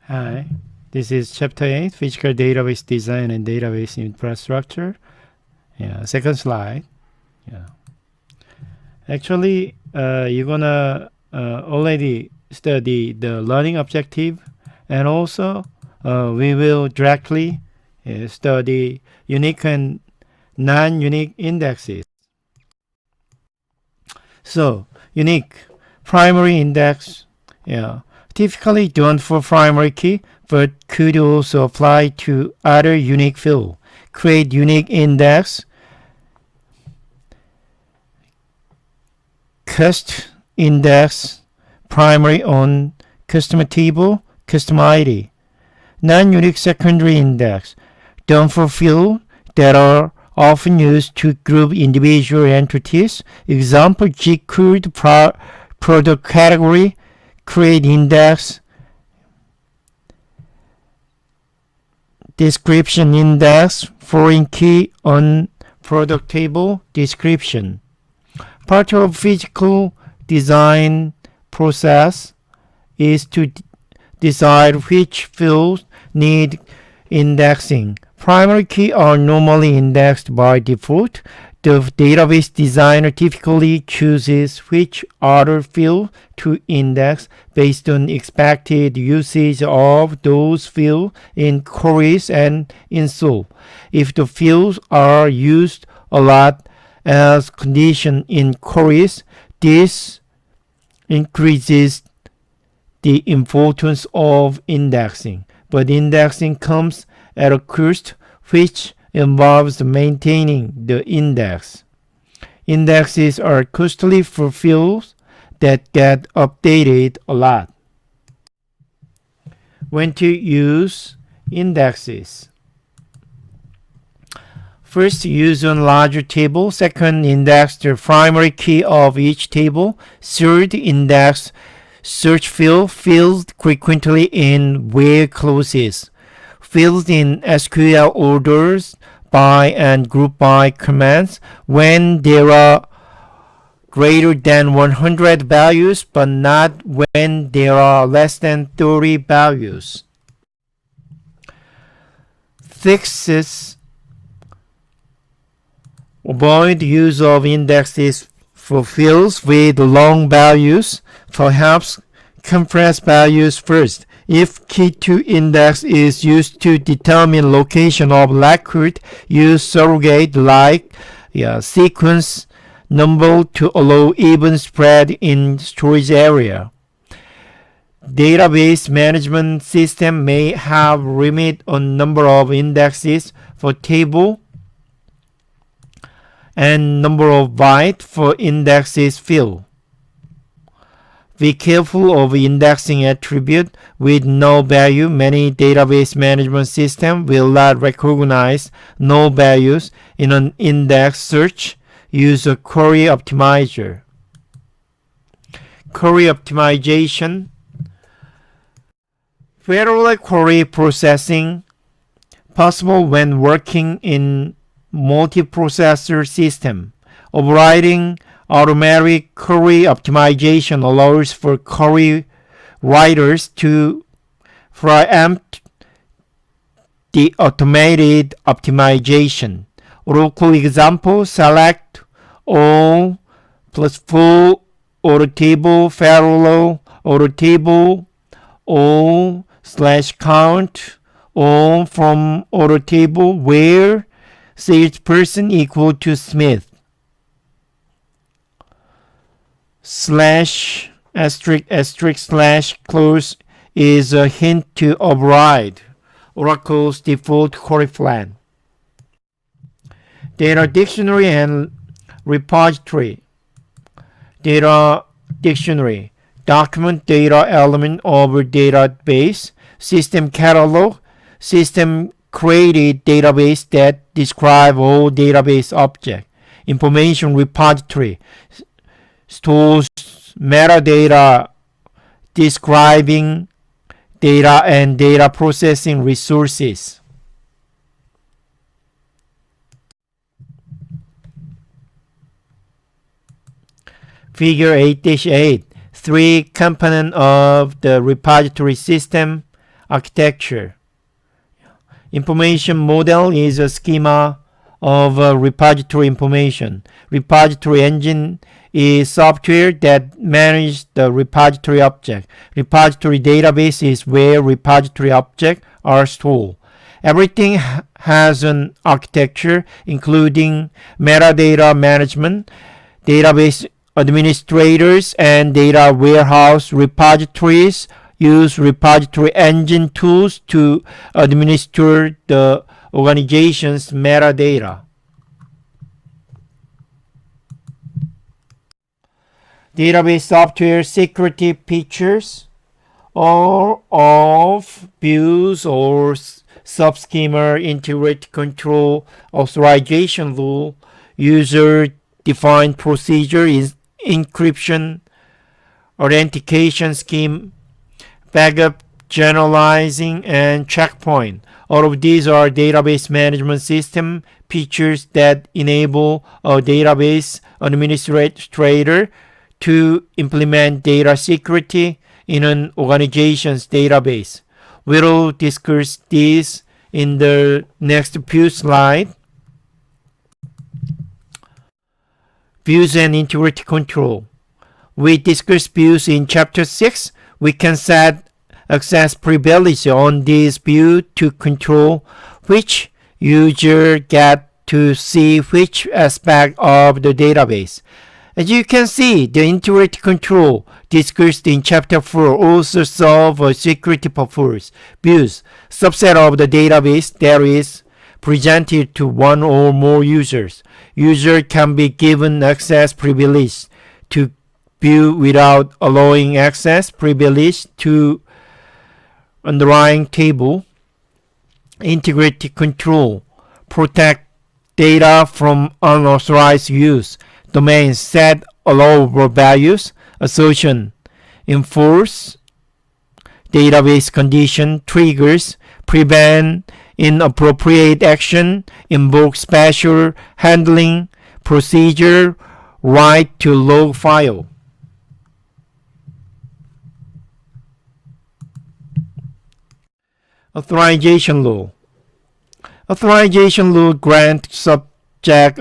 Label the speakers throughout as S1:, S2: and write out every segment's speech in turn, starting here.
S1: Hi, this is Chapter 8, Physical Database Design and Database Infrastructure. Second slide. Actually, you're gonna already study the learning objective, and also we will directly study unique and non-unique indexes. So, unique primary index, typically done for primary key, but could also apply to other unique field. Create unique index, cust index, primary on customer table, custom ID. Non-unique secondary index, done for field that are often used to group individual entities. Example, G-code product category, create index, description index, foreign key on product table, description. Part of physical design process is to decide which fields need indexing. Primary key are normally indexed by default. The database designer typically chooses which other field to index based on expected usage of those fields in queries and install. If the fields are used a lot as condition in queries, this increases the importance of indexing. But indexing comes at a cost which involves maintaining the index. Indexes are costly for fields that get updated a lot. When to use indexes? First, use on larger table. Second, index the primary key of each table. Third, index search fields frequently in where clauses. Fields in SQL orders by and group by commands when there are greater than 100 values, but not when there are less than 30 values. Fixes avoid use of indexes for fields with long values. Perhaps compress values first. If key to index is used to determine location of record, use surrogate like sequence number to allow even spread in storage area. Database management system may have limit on number of indexes for table and number of bytes for indexes field. Be careful of indexing attribute with no value. Many database management systems will not recognize no values in an index search. Use a query optimizer. Query optimization. Parallel query processing possible when working in multiprocessor system. Overriding automatic query optimization allows for query writers to preempt the automated optimization. Oracle example, select all plus full auto table parallel auto table all / count all from auto table where salesperson equal to Smith. /*/ clause is a hint to override Oracle's default query plan. Data dictionary and repository. Data dictionary. Document data element over database. System catalog. System created database that describe all database objects. Information repository. Stores metadata describing data and data processing resources. Figure 8-8, three components of the repository system architecture. Information model is a schema of repository information. Repository engine is software that manages the repository object. Repository database is where repository objects are stored. Everything has an architecture, including metadata management, database administrators, and data warehouse. Repositories use repository engine tools to administer the organization's metadata. Database software security features. All of views or subschema integrity control authorization rule, user-defined procedure, encryption, authentication scheme, backup, generalizing, and checkpoint. All of these are database management system features that enable a database administrator to implement data security in an organization's database. We'll discuss this in the next few slides. Views and integrity control. We discussed views in Chapter 6. We can set access privilege on this view to control which user get to see which aspect of the database. As you can see, the integrity control discussed in Chapter 4 also solve a security purpose. Views, subset of the database that is presented to one or more users. User can be given access privilege to view without allowing access privilege to underlying table. Integrity control, protect data from unauthorized use. Domain set allowable values. Assertion, enforce database condition. Triggers, prevent inappropriate action. Invoke special handling procedure. Write to log file. Authorization law. Authorization law grants subject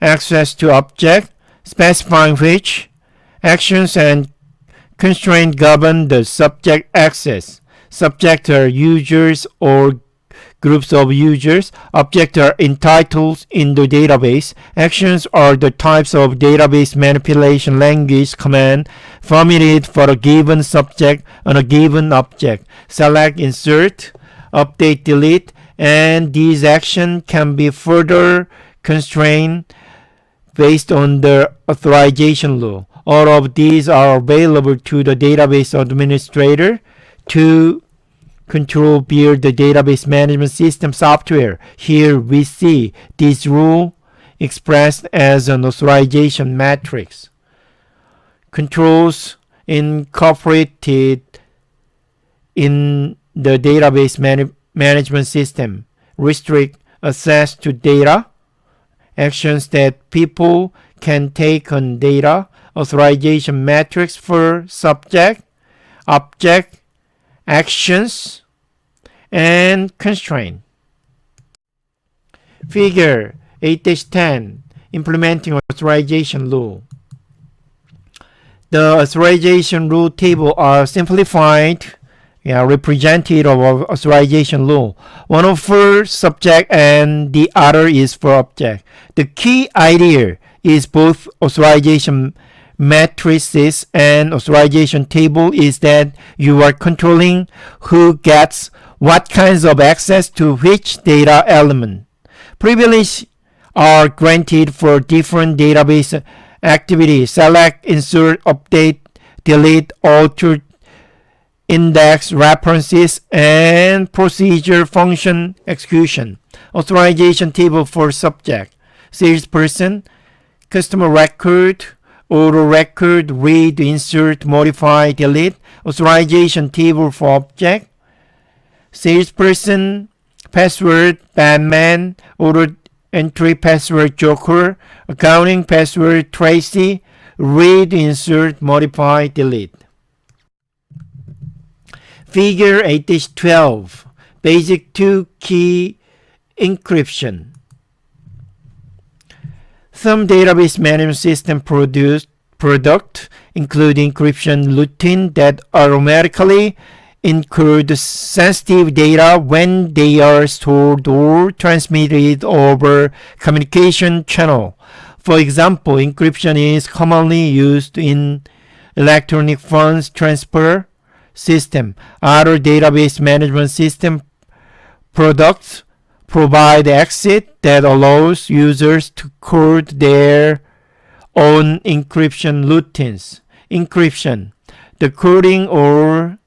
S1: access to object, specifying which actions and constraints govern the subject access. Subjects are users or groups of users. Objects are entitled in the database. Actions are the types of database manipulation language command permitted for a given subject on a given object. Select, insert, update, delete, and these actions can be further constrained based on the authorization law. All of these are available to the database administrator to control via the database management system software. Here we see this rule expressed as an authorization matrix. Controls incorporated in the database management system restrict access to data, actions that people can take on data, authorization matrix for subject, object, actions, and constraint. Figure 8-10, implementing authorization rule. The authorization rule table are simplified representative of authorization rule. One of for subject and the other is for object. The key idea is both authorization matrices and authorization table is that you are controlling who gets what kinds of access to which data element. Privileges are granted for different database activities. Select, insert, update, delete, alter, index, references, and procedure function execution. Authorization table for subject, salesperson, customer record, auto record, read, insert, modify, delete. Authorization table for object, salesperson, password, Batman, auto entry, password, Joker, accounting, password, Tracy, read, insert, modify, delete. Figure 8-12, basic 2-key encryption. Some database management system product include encryption routine that automatically encode sensitive data when they are stored or transmitted over communication channel. For example, encryption is commonly used in electronic funds transfer system. Other database management system products provide exit that allows users to code their own encryption routines. Encryption, the coding or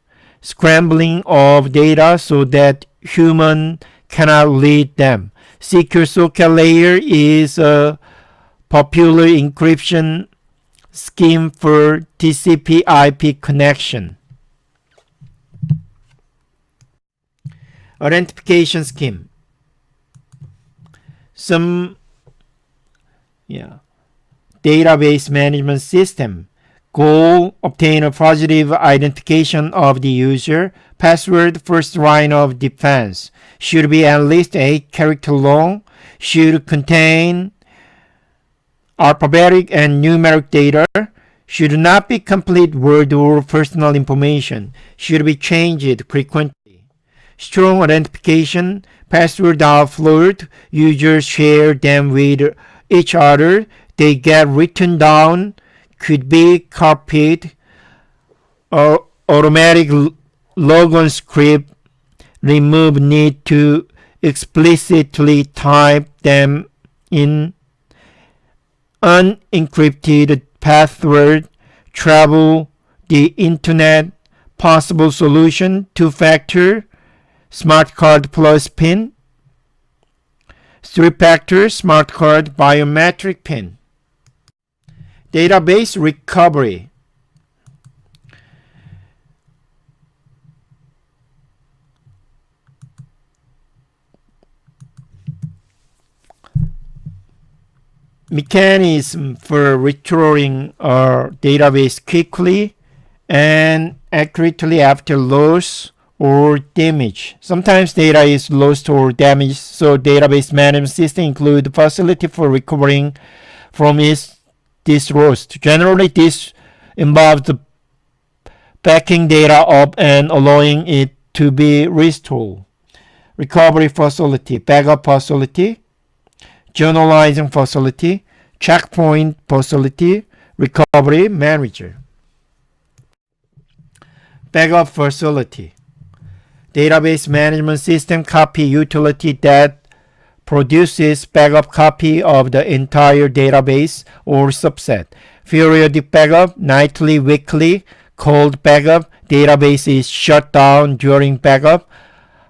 S1: scrambling of data so that human cannot read them. Secure socket layer is a popular encryption scheme for TCP/IP connection. Authentication scheme. Some database management system goal obtain a positive identification of the user. Password first line of defense should be at least 8 character long, should contain alphabetic and numeric data, should not be complete word or personal information, should be changed frequently. Strong authentication, passwords are fluid, users share them with each other, they get written down, could be copied, automatic logon script, remove need to explicitly type them in, unencrypted password, travel the internet, possible solution, two-factor, smart card plus PIN, three-factor, smart card, biometric PIN. Database recovery. Mechanism for restoring our database quickly and accurately after loss or damage. Sometimes data is lost or damaged, so database management system include facility for recovering from this loss. Generally, this involves the backing data up and allowing it to be restored. Recovery facility, backup facility, journalizing facility, checkpoint facility, recovery manager. Backup facility. Database management system copy utility that produces backup copy of the entire database or subset. Periodic backup, nightly, weekly, cold backup, database is shut down during backup.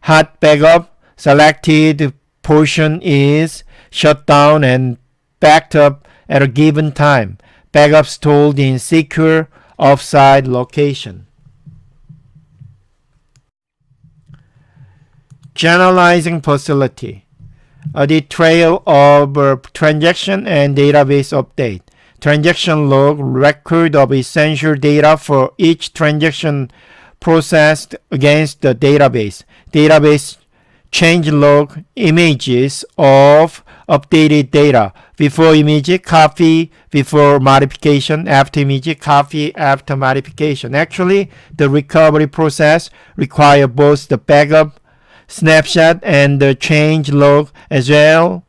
S1: Hot backup, selected portion is shut down and backed up at a given time. Backup stored in secure offsite location. Generalizing facility. The trail of transaction and database update. Transaction log, record of essential data for each transaction processed against the database. Database change log, images of updated data. Before image, copy before modification, after image, copy after modification. Actually, the recovery process requires both the backup snapshot and the change log as well.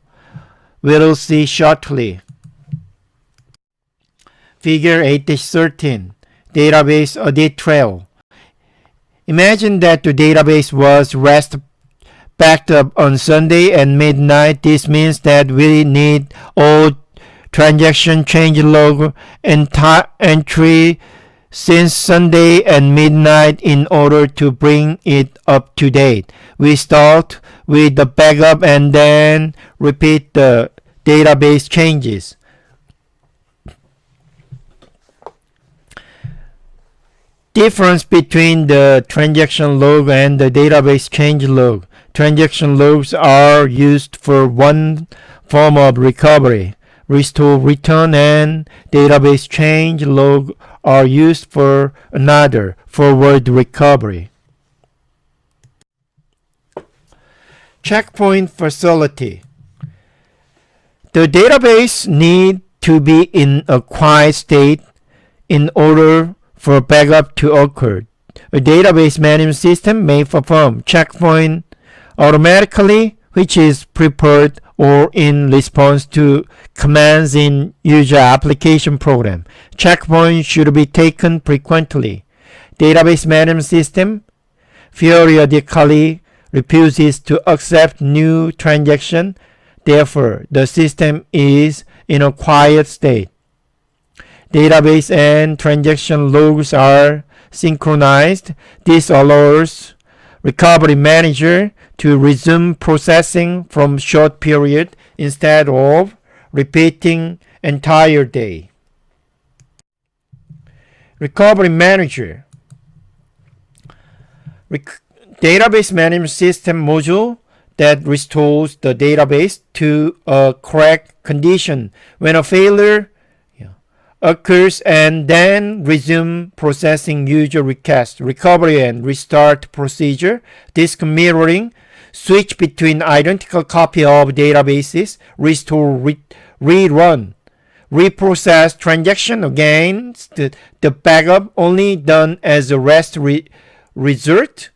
S1: We'll see shortly. Figure 8-13, database audit trail. Imagine that the database was backed up on Sunday at midnight. This means that we need all transaction change log entry since Sunday at midnight in order to bring it up to date. We start with the backup and then repeat the database changes. Difference between the transaction log and the database change log. Transaction logs are used for one form of recovery, restore, return, and database change log are used for another, forward recovery. checkpoint facility. The database need to be in a quiet state in order for backup to occur. A database management system may perform checkpoint automatically, which is prepared or in response to commands in user application program. Checkpoint should be taken frequently. Database management system periodically refuses to accept new transaction. Therefore, the system is in a quiet state. Database and transaction logs are synchronized. This allows recovery manager to resume processing from short period instead of repeating entire day. Recovery manager. Database management system module that restores the database to a correct condition when a failure occurs and then resume processing user request, recovery and restart procedure, disk mirroring, switch between identical copy of databases, restore, rerun, reprocess transaction against the backup only done as a REST result,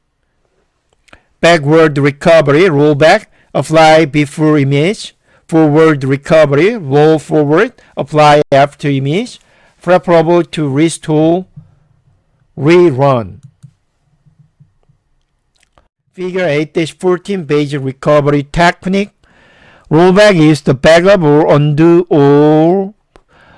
S1: backward recovery, rollback, apply before image, forward recovery, roll forward, apply after image, preferable to restore, rerun. Figure 8-14 basic recovery technique. Rollback is the backup or undo all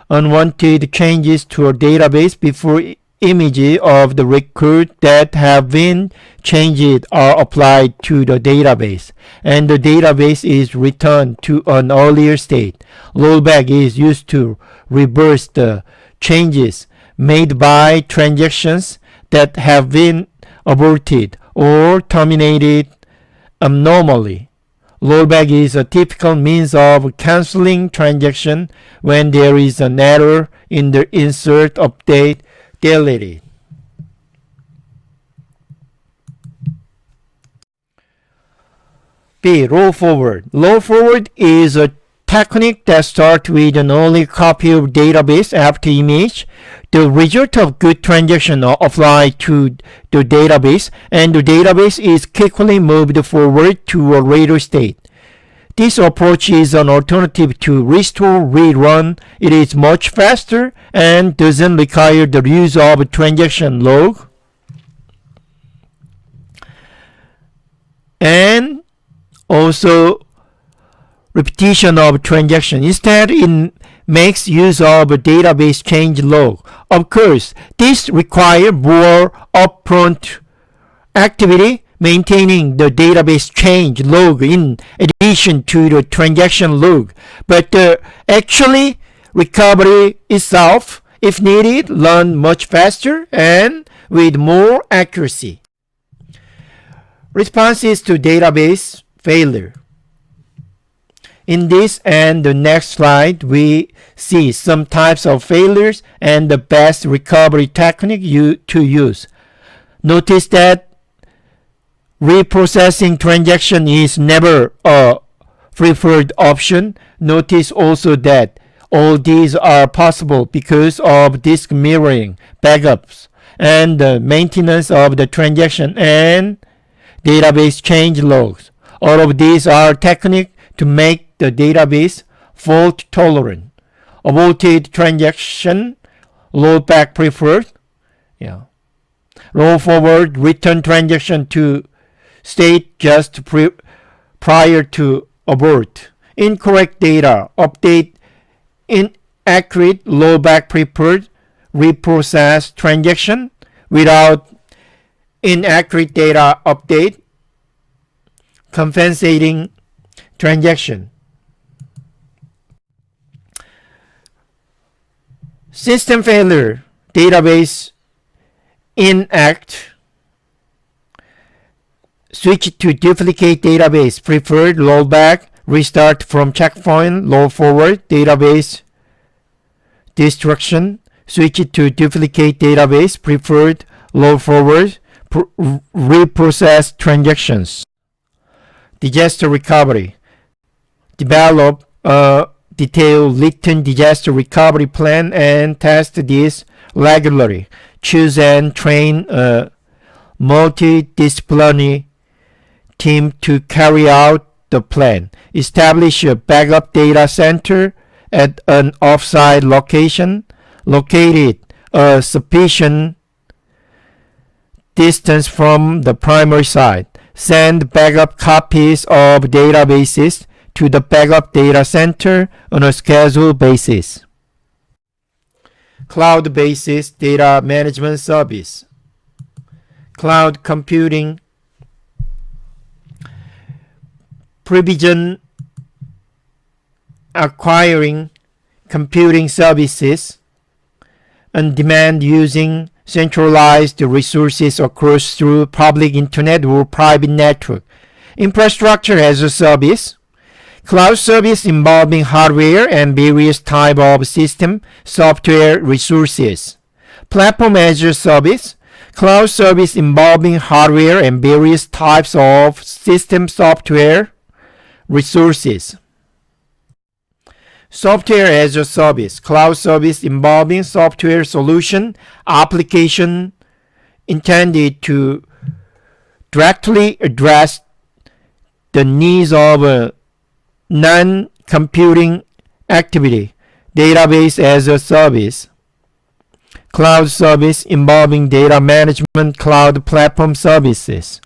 S1: unwanted changes to a database before images of the record that have been changed are applied to the database, and the database is returned to an earlier state. Rollback is used to reverse the changes made by transactions that have been aborted or terminated abnormally. Rollback is a typical means of canceling transaction when there is an error in the insert, update, delete. B. Roll forward. Roll forward is a technique that starts with an early copy of database after image. The result of good transaction are applied to the database, and the database is quickly moved forward to a later state. This approach is an alternative to restore, rerun. It is much faster and doesn't require the use of a transaction log. And also repetition of transaction. Instead, it makes use of a database change log. Of course, this requires more upfront activity, maintaining the database change log in addition to the transaction log. But actually, recovery itself, if needed, run much faster and with more accuracy. Responses to database failure. In this and the next slide, we see some types of failures and the best recovery technique to use. Notice that reprocessing transaction is never a preferred option. Notice also that all these are possible because of disk mirroring, backups, and the maintenance of the transaction and database change logs. All of these are techniques to make the database fault tolerant. Aborted transaction, rollback preferred. Roll forward, return transaction to state just prior to abort. Incorrect data, update inaccurate, rollback preferred, reprocess transaction without inaccurate data update, compensating transaction. System failure, database inact, switch to duplicate database, preferred, rollback, restart from checkpoint, roll forward, database destruction, switch to duplicate database, preferred, roll forward, reprocess transactions. disaster recovery. Develop a detailed written disaster recovery plan and test this regularly. Choose and train a multidisciplinary team to carry out the plan. Establish a backup data center at an offsite location located a sufficient distance from the primary site. Send backup copies of databases to the backup data center on a scheduled basis. Cloud-based data management service. Cloud computing provision acquiring computing services on demand using centralized resources across through public internet or private network. Infrastructure as a service. Cloud service involving hardware and various types of system software resources. Platform as a service. Cloud service involving hardware and various types of system software resources. Software as a service. Cloud service involving software solution application intended to directly address the needs of a non-computing activity. Database as a service. Cloud service involving data management cloud platform services.